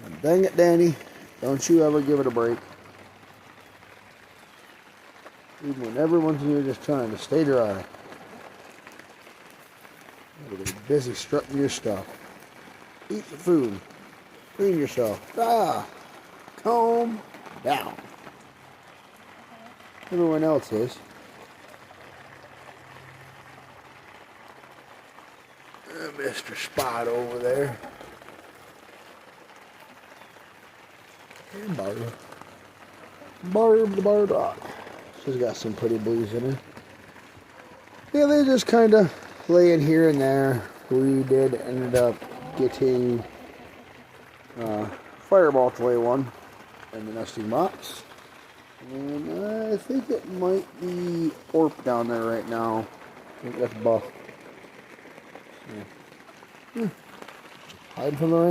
And dang it, Danny. Don't you ever give it a break. Even when everyone's here just trying to stay dry. You gotta be busy strutting your stuff. Eat the food. Clean yourself. Calm down. Everyone else is. Mr. Spot over there. And Barb. Barb the Bardock. She's got some pretty blues in her. Yeah, they just kind of laying here and there. We did ended up getting Fireball to lay one in the nesting box. And I think it might be Orp down there right now. I think that's Buff. Yeah. Hide from the rain.